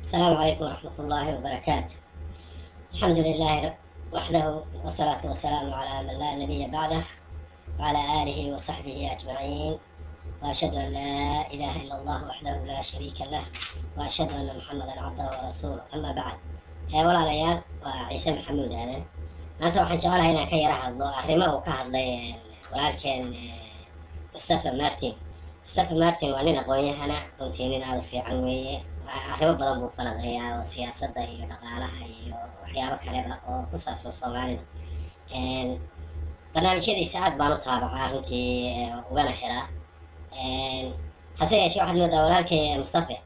السلام عليكم ورحمة الله وبركاته. الحمد لله وحده والصلاة والسلام على من لا نبي بعده وعلى آله وصحبه أجمعين، وأشهد أن لا إله إلا الله وحده لا شريك له، وأشهد أن محمدا عبده ورسوله. أما بعد، ولا ليال وعيسى محمود هذا maanta waxaan jecelahay inaan ka yara hadlo arrimo uu ka hadlay walaalkeen Mustafa Martin waa nin aqoon-yahana runtii nin aad u fiican weeye. arrimo badan buu falanqeeyaa oo siyaasadda iyo dhaqaalaha iyo waxyaabo kaleba oo ku saabsan Soomaalida. barnaamijyadiisa aad baan u taabacaa runtii ugana xiraa. hase yeeshee waxaad moodaa walaalkay Mustafa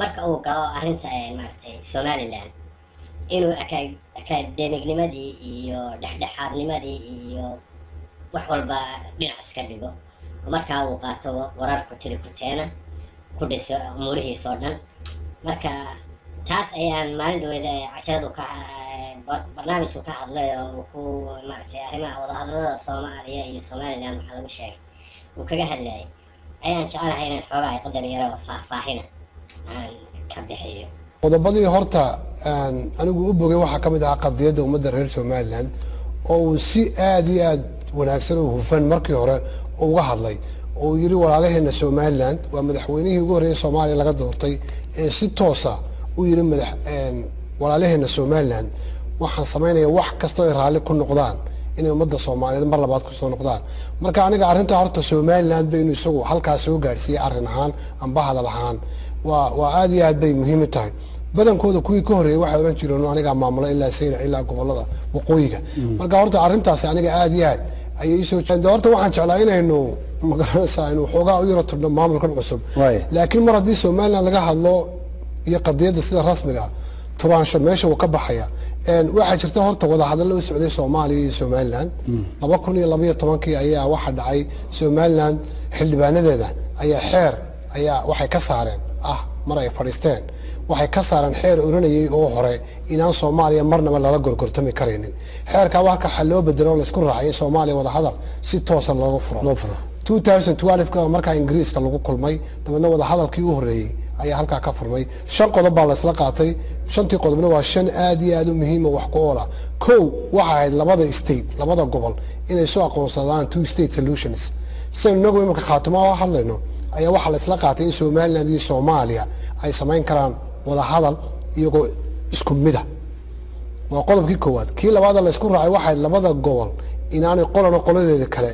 marka uu galo arrinta maaragtay Somaliland inuu akadeemignimadii iyo dhexdhexaadnimadii iyo wax walba dhinac iska dhigo, markaa uu qaato warar ku tiri kuteena ku dhiso umuurihiisa oo dhan. marka taas ayaan maalin dhaweeda cajaladu ka barnaamijku ka hadlay oo ku maaragtay arrimaha wadahadalada Soomaaliya iyo Somaliland waxaa lagu sheegay uu kaga hadlayay ayaan jecelahay inaan xoogaa ay qadar yaro faahfaahina aan ka bixiyo. qodobadii horta anigu u bogay waxaa ka mid ah qadiyadda ummadda reer Somaliland oo uu si aad iyo aad wanaagsan u hufan markii hore uga hadlay oo yiri walaalaheena Somaliland waa madaxweynihii ugu horeeyay Soomaaliya laga doortay ee si toos ah u yiri walaalaheena Somaliland waxaan sameeynaa wax kasta oo raali ku noqdaan inay ummadda Soomaaliyeed mar labaad ku soo noqdaan. marka aniga arrinta horta Somaliland baynu isagu halkaas soo gaarsiiyay arrin ahaan amba hadal ahaan waa aad iyo aad bay muhiim u tahay. badankooda kuwii ka horeeyay waxay oran jireen aniga maamulo ilaa sayna ilaa gobolada waqooyiga. marka horta arrintaas aniga aad iyo aad ayay soo jeedaan. horta waxaan jeclaa inaynu magaranaysaa inuu xoogaa u yaro tudno maamulkan cusub, laakiin mar haddii Somaliland laga hadlo iyo qadiyadda sida rasmiga turaansho meesha uu ka baxaya. waxaa jirta horta wadahadalo u socday Soomaaliya iyo Somaliland 2012 ayaa waxa dhacay Somaliland xildhibaanadeeda ayaa waxay ka saareen mar ay fadhiisteen waxay ka saareen xeer oranayay oo hore inaan Soomaaliya marnaba lala gorgortami kareynin. xeerka waxa xal loo bedelo la isku raacay Soomaaliya wada hadal si toos ah loogu furo 2012 ka marka Ingiriiska lagu kulmay dabadna wada hadalkii u horeeyay ayaa halka ka furmay. 5 qodob baa la isla qaatay. 5tii qodobna waa 5 aad iyo aad u muhiim ah wax ku oola. kow waxa ay labada gobol inay soo aqoonsadaan two state solutions. nagu imika khaatimo oo hadlayno ayaa waxa la isla qaatay in Somaliland iyo Soomaaliya ay sameyn karaan wada hadal iyagoo isku mid ah. waa qodobkii koowaad. kii labaad la isku raacay waxa labada gobol inaanay qoladeeda kale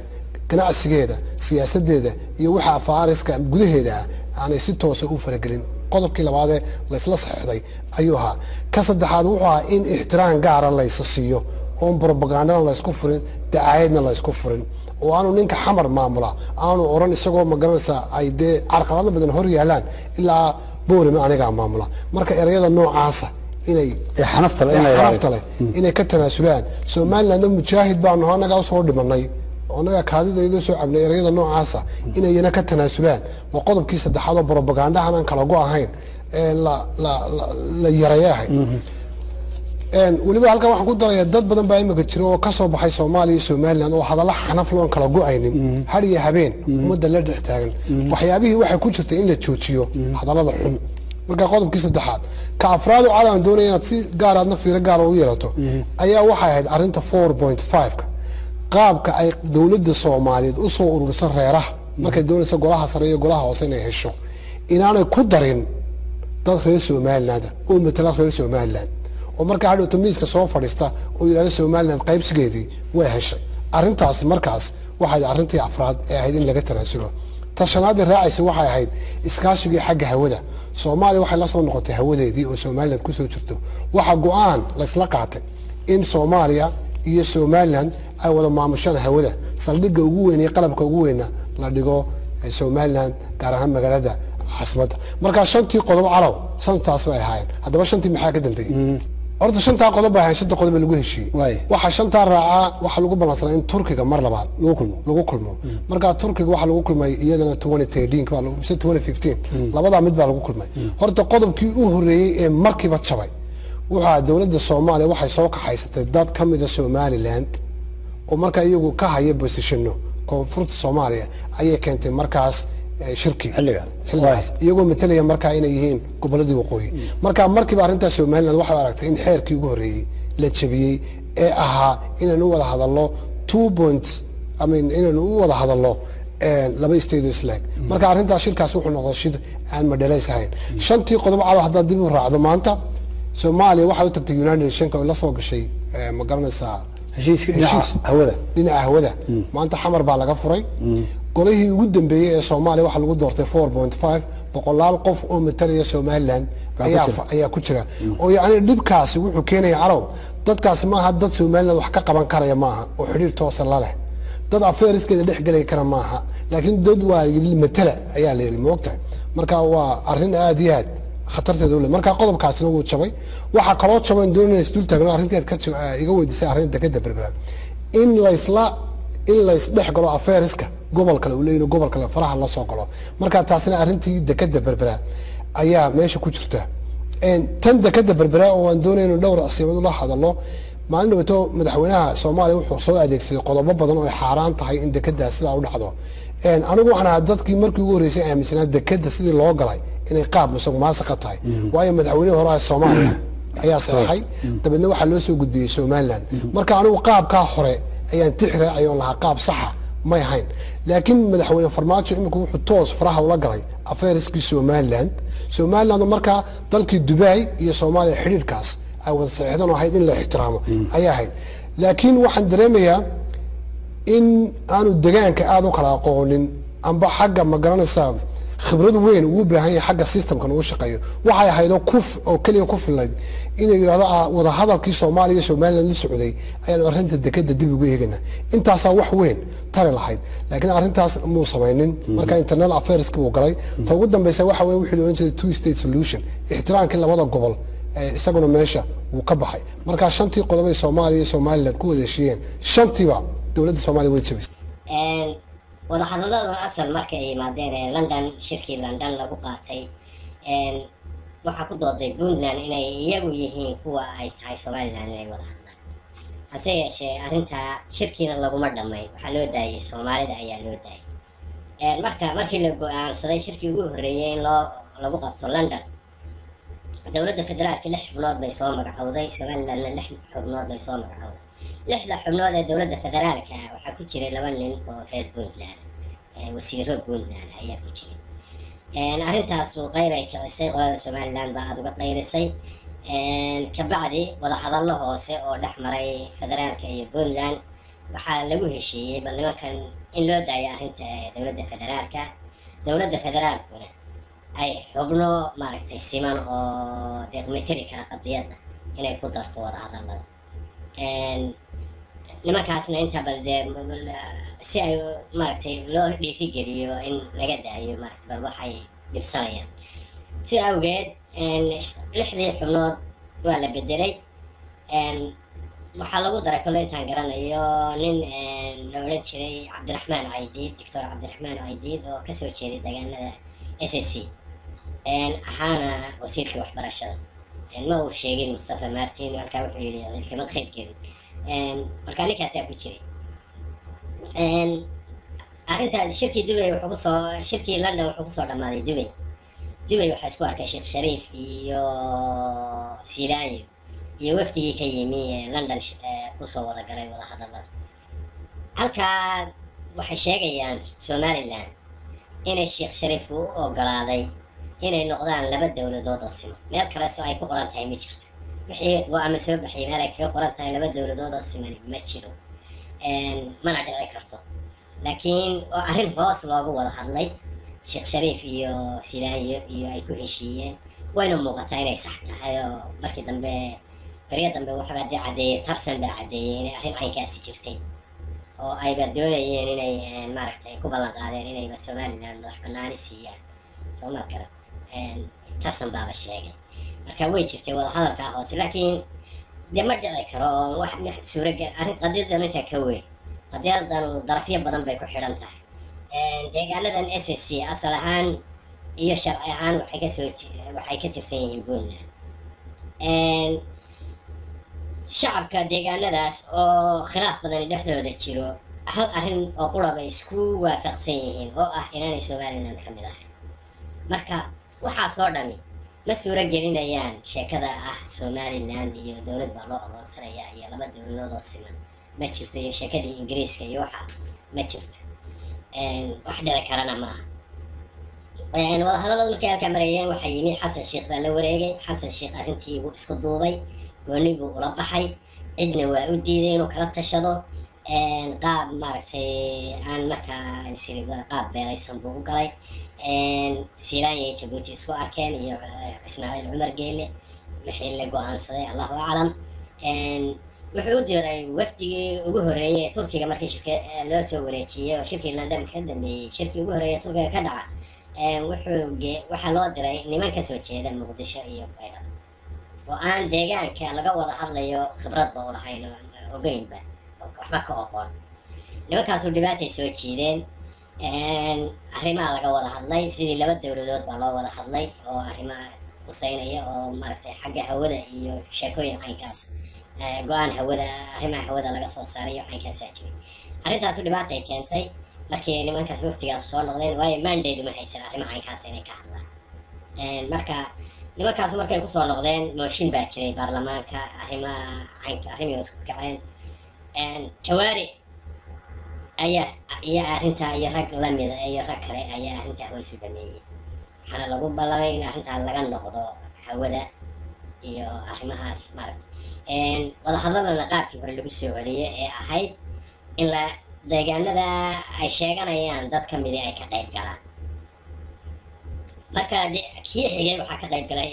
ganacsigeeda siyaasadeeda iyo waxa afaariska gudaheeda aanay si toos ah u faragelin. qodobkii labaad la isla saxeexday ayuu ahaa. ka saddexaad wuxuu ahaa in ixtiraam gaar ah la siiyo oo propaganda la isku furin dacaayadna la isku furin oo aanu ninka xamar maamula aanu oran isagoo magaranaysa ay carqalado badan hor yaalaan ilaa boorima aniga maamula. marka erayada noocaasa inay xanafta leh inay ka tanaasulaan. Somaliland mujaahid baan anaga soo dhimanay anaga kaadidayda soo cabnay erayada noocaasa inayna ka tanaasulaan. waa qodobkii saddexaad oo propaganda aan kala go ahayn la yareeyahay. waliba halka waxaan ku darayaa dad badan baa imika jira oo ka soo baxay Soomaaliya iyo Somaliland oo hadalla xanaf loo kala go'aynin har iyo habeen ummadda la dhex taagan. waxyaabihii waxay ku jirtay in la joojiyo hadallada xun. marka qodobkii saddexaad ka afraad oo aan doonayay inaad si gaar ah fiiro gaar ah u yeelato ayaa waxay ahayd arrinta 4.5 ka qaabka ay dawladda Soomaaliyeed u soo ururisan reeraha markay doonayso golaha sare iyo golaha hoose inay hesho inaanay ku darin dad reer Somaliland oo matala reer Somaliland oo marka hadhow tamiiska soo fadhiista oo yiraahdo Somaliland qaybsigeedii way heshay. arrintaas markaas waxay arrintii afraad ee ahayd in laga tanaasulo. tashanaad raacaysa waxay ahayd iskaashiga xagga hawada. Soomaaliya waxay la soo noqotay hawadeedii oo Somaliland ku soo jirto. waxa go'aan la isla qaatay in Soomaaliya iyo Somaliland ay wada maamushaan hawada. saldhigga ugu weyn ee qalabka ugu weyn la dhigo Somaliland gaar ahaan magaalada caasimadda. marka 5tii qodob calaw santaas way ahaayeen. haddaba 5tii maxaa ka dambeeyay? horta 5taa qodob baa 5 qodob lagu heshiiyay. waxa 5taa raaca waxa lagu balansanaa in Turkiga mar labaad lagu kulmo. marka Turkiga waxa lagu kulmay iyadana 2013 ka 2015 labada mid baa lagu kulmay. horta qodobkii u horeeyay ee markiiba jabay waxa dawladda Soomaaliya waxay soo kaxaysatay dad ka mid ah Somaliland oo marka iyagu ka haya positionno koonfurta Soomaaliya ayay keentay markaas shirki xilligaas iyagoo matalaya markaa inay yihiin goboladii waqooyi markiiba arrintaas Somaliland waxay aragtay in xeerkii ugu horeeyay la jabiyay ee ahaa inaan u wada hadallo 2 points inaan u wada hadallo laba state isleeg marka arrintaas shirkaas wuxuu noqday shir aan madhaleys ahayn shantii qodob cad hadda dib u raacdo maanta Soomaaliya waxay u tagtay United Nations oo la soo gashay ma garanaysaa heshiiska dhinaca hawada maanta xamar baa laga furay golihii ugu dambeeyay ee Soomaaliya waxa lagu doortay 4.5 boqolaal qof oo matalaya Somaliland ayaa ku jira oo yaani dhibkaasi wuxuu keenay caraw dadkaas ma aha dad Somaliland wax ka qaban karaya maaha oo xiriir toos ah la leh dad afeeriskeeda dhex galay kara maaha laakiin dad waa matala ayaa la yiri moogtahay marka waa arrin aad iyo aad khatarteedu leh marka qodobkaasina wuu jabay waxa kaloo jabay doonayna isdul taagno arrinteed ka iga weydiisay arrinta ka dabarbaran in la isdhex galo afeeriska gobol kale uu leeyahay gobol kale faraha la soo galo marka taasina arrintii dekada berbera ayaa meesha ku jirta tan dekada berbera oo aan doonayno dhowr asiimad la hadalno maalin dhawto madaxweynaha Soomaaliya wuxuu soo adeegsaday qodobo badan oo xaraan tahay in dekada sida u dhacdo anigu waxaan ahaa dadkii markii ugu horeysay aaminsanaa dekada sidii loo galay inay qaab musuqmaasuqa tahay waayo madaxweynaha hore ee Soomaaliya ayaa saxay dabadna waxa loo soo gudbiyay Somaliland marka anigu qaabka hore ayaan tixraacay oo lahaa qaab sax ah ma yahayn laakiin madaxweyne farmaajo imika wuxuu toos faraha ula galay afeeriskii Somaliland marka dalkii Dubai iyo Soomaaliya xiriirkaas ay wada saxiixdaan oo ahayd in la ixtiraamo ayaa ahayd laakiin waxaan dareemayaa in aanu deegaanka aad u kala aqoonin amba xagga ma garanaysaa khibrad weyn ugu baahan yahay xagga systemkan uu shaqeeyo waxay ahayd oo kaliya ku filayd inay yiraahdo wada hadalkii Soomaaliya iyo Somaliland la socday ayaan arrinta dekada dib ugu eegana intaas wax weyn tare lahayd laakiin arrintaas muu sameeynin marka internal affairs ku galay ta ugu dambaysa waxa weyn wixii loo jeeday two state solution ixtiraamka labada gobol isaguna meesha uu ka baxay marka shantii qodob ee Soomaaliya iyo Somaliland ku wada heshiiyeen shantiiba dawladda Soomaaliya way jabisay wada hadallada asal markay yimaadeen London shirkii London lagu qaatay waxa ku dooday Puntland inay iyagu yihiin kuwa ay tahay Somaliland inay wada hadlaan hase yeeshee arrinta shirkiina laguma dhamay waxa loo daayay Soomaalida ayaa loo daayay markii la go'aansaday shirkii ugu horeeyay in lagu qabto London dawladda federaalka 6 xubnood bay soo magacowday Somaliland 6 xubnood bay soo magacowday 6 xubnood ee dawladda federaalka waxa ku jiray 2 nin oo reer Puntland wasiiro Puntland ayaa ku jiray arrintaas oo qayray kicisay qolada Somaliland baa aad uga qayrisay ka bacdi wada hadallo hoose oo dhexmaray federaalka iyo Puntland waxaa lagu heshiiyay bal nimankan in loo daayo arrinta dawladda federaalkuna ay xubno maaragtay siman oo deeqmitiri kara qadiyadda inay ku darto wada hadallada nimankaasna inta balde si ay maaragtay loo dhiirigeliyo in laga daayo maaragtay bal waxay dhibsanayaan si awgeed 6 xubnood waa la bedelay waxaa lagu daray kale intaan garanayo nin la oran jiray Cabdiraxmaan Caydiid Dr. Cabdiraxmaan Caydiid oo ka soo jeeday deegaanada SSC ahaana wasiirka waxbarashada ma uu sheegin Mustafa Martin halka wuxuu yiri kama qayb gelin marka ninkaas ayaa ku jiray arrinta shirkii Dubai shirkii London wuxuu ku soo dhamaaday Dubai waxa isku arkay Sheekh Shariif iyo Silaayo iyo wafdigii ka yimi London ku soo wada galay wada hadallada halka waxay sheegayaan Somaliland inay Sheekh Shariif u ogolaaday inay noqdaan laba dawladood oo siman meel kale soo ay ku qoran tahay ma jirto wixii go'aamo soo baxay meel ay ka qoran tahay laba dawladood oo siman ma jiro mana dhici karto laakiin waa arrin hoos loogu wada hadlay Sheekh Shariif iyo Silaayo iyo ay ku heshiiyeen wayna muuqataa inay sax tahay oo markii dambe bariya dambe waxa baa cadeeyay tarsan baa cadeeyay inay arrin caynkaasi jirtay oo ay doonayeen inay maaragtay ku ballan qaadeen inay Somaliland madax bannaani siiyaan Soomaad kale tarsan baa sheegay marka way jirtay wada hadalka hoose laakiin dema dhici karo wax suuragal arrin qadiyaddan inta ka weyn qadiyaddan darafyo badan bay ku xidhan tahay deegaanadan SSC asal ahaan iyo sharci ahaan waxay ka tirsan yihiin Puntland shacabka deegaanadaas oo khilaaf badan dhexdooda jiro hal arrin oo qura bay isku waafaqsan yihiin oo ah inaanay somaliland ka mid ahayn marka waxaasoo dhami ma suuro gelinayaan sheekada ah somaliland iyo dowlad baa loo aqoonsanayaa iyo laba dowladood oo siman ma jirto iyo sheekadii ingiriiska iyo waxa ma jirto wax dhici karana maaha wadahadalladu markay halkaa marayeen waxaa yimi xasan sheekh baa la wareegay xasan sheekh arrintii buu isku duubay gooni buu ula baxay cidna waa u diiday inuu kala tashado qaab maaragtay aan markaa qaab beelaysan buu u galay siilaan iyo jabuuti isku arkeen iyo ismaaciil cumar geele wixii la go-aansaday allahu aclam wuxuu u diray wafdigii ugu horreeyay turkiga markii shirka loo soo wareejiyey oo shirkii london ka dambeeyey shirkii ugu horreeyay turkiga ka dhaca waxaa loo diray niman kasoo jeeda muqdisho iyo baydhabo oo aan deegaanka laga wada hadlayo khibradba u lahayn ogeynba waxba ka oqoon nimankaasoo dhibaatay soo jiideen arrimaha laga wada hadlay sidii laba dowladood baa loo wada hadlay oo arrimaha khuseynaya oo maaragtay xagga hawada iyo sheekooyin caynkaas go-aan hawada arrimaha hawada laga soo saaray iyo caynkaasaa jiray arrintaasu dhibaatay keentay markii nimankaas waftigaas soo noqdeen waayo mandate ma haysan arrimaha caynkaas inay ka hadlaan marka nimankaas markay kusoo noqdeen mooshin baa jiray baarlamaanka arrimii isku kaceen jawaari ayaa arrintaa iyo rag lamida iyo rag kale ayaa arrintaa hoosu dhameeyey waxaana lagu ballamay in arrintaa laga noqdo hawada iyo arrimahaas maaragtay wadahadladana qaabkii hore lagu soo celiyey ee ahayd in deegaanada ay sheeganayaan dad ka midi ay ka qayb galaan marka kii xigay waxaa ka qayb galay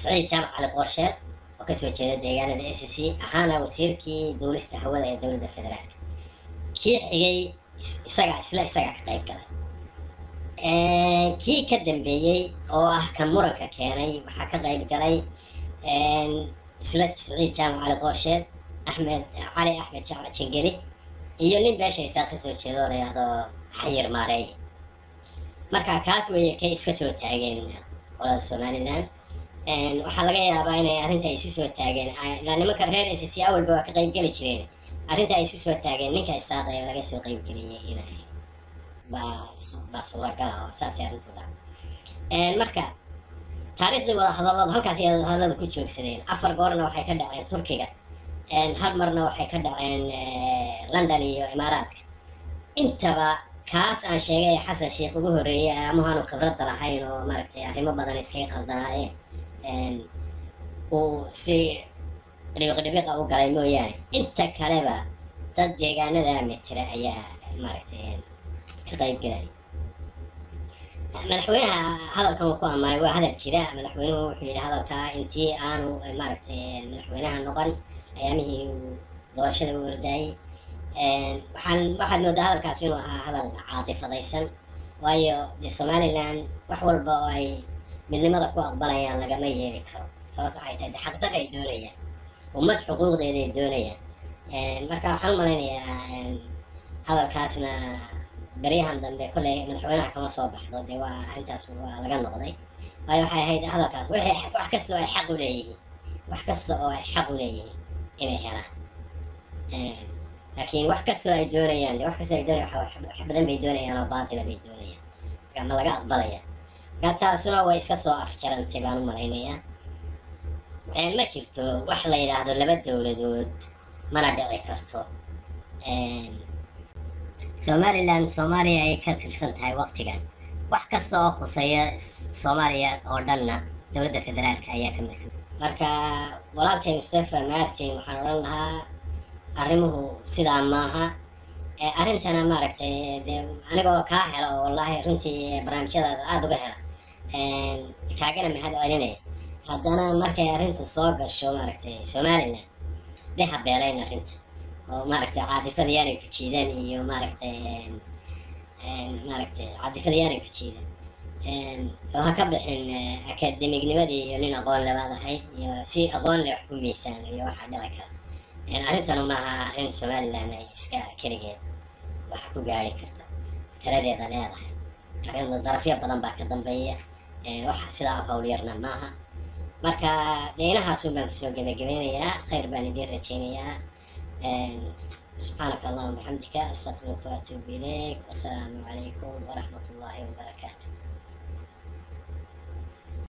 saciid jaamac cali qoorsheel oo kasoo jeeda deegaanada s c ahaana wasiirkii duulista hawada ee dowladda federaalka kii xigay isagaa ka qayb galay kii ka dambeeyey oo ah kan muranka keenay waxaa ka qayb galay isla saciid jaamac cali qoorsheel cali axmed jaamac jingeli iyo nin beeshaysaa kasoo jeedo la yidhaahdo xayir maareey marka kaas weeye kay iska soo taageen qolada somaliland waxaa laga yaabaa inay arrinta isu soo taageen ilaa nimanka reer s c awalba waa ka qayb geli jireen arrinta ay isu soo taageen ninka isaaq ee laga soo qayb geliyey inay baa suuragala oo saasay arrintu dhaca marka taariikhdii wadahadalladu halkaas ay wadahadallada ku joogsadeen 4 goorna waxay ka dhaceen turkiga hal marna waxay ka dhaceen london iyo imaaraadka intaba kaas aan sheegay xasan sheekh ugu horreeyay amahaanu khibradda lahayn oo maaragtay arrimo badan iskaga khaldanaayeen uu si dhibiqa u galay mooyaane inta kaleba dad deegaanada metela ayaa maaragtay ka qayb galay madaxweynaha hadalkan uu ku ammaanay waa hadal jira madaxweynuhu wuxuu yidhi hadalkaa intii aanu maaragtay madaxweynaha noqon ayaamihii uu doorashada u ordaayey waxaad moodaa hadalkaas inuu ahaa hadal caatifadaysan waayo dee somaliland wax walba oo ay midnimada ku aqbalayaan lagama yeeli karo sababto waxay tahay de xaqdar ay doonayaan ummad xuquuqdeeda ay doonayaan marka waxaan u malaynayaa hadalkaasna beryahan dambe kolley madaxweynaha kama soo baxdo dee waa arrintaas waa laga noqday waayo waxay ahayd hadalkaas wax kasta oo ay xaq u leeyihiin wax kasta oo ay xaq u leeyihiin inay helaan laakiin wax kastoo ay doonayaan wax kastoo ay doonayaan wax badan bay doonayaan oo baatila bay doonayaan marka ma laga aqbalaya marka taasuna way iska soo afjarantay baan u malaynayaa ma jirto wax la yidhaahdo laba dowladood mana dhici karto somaliland soomaaliya ay ka tirsan tahay waqtigan wax kasta oo khuseeya soomaaliya oo dhanna dowladda federaalka ayaa ka mas-uul marka walaalkay mustafa martin waxaan odhan lahaa arrimuhu sidaa maaha arrintana maaragtay dee anigoo kaa hela oo wallaahi runtii barnaamijyadaada aada uga hela kaagana mahad celinaya haddana markay arrintu soo gasho maaragtay somaliland dee habeelayn arrinta oo maaragtay caadifada yaanay ku jiidaan iyo maaragtay caadifada yaanay ku jiidaan oo ha ka bixin akademignimadii iyo nin aqoon labaad ahayd iyo si aqoon leh wax ku miisaan iyo waxaa dhici kara arrintanu maaha arrin somaliland ay iska keligeed wax ku gaari karto tiradeeda leedahay arrinta darafyo badan baa ka dambeeya wax sidaa u howlyarna maaha marka dee inahaasun baan kusoo gebagabeynayaa khayr baan idiin rajaynayaa سبحانك اللهم وبحمدك أستغفرك وأتوب إليك والسلام عليكم ورحمة الله وبركاته.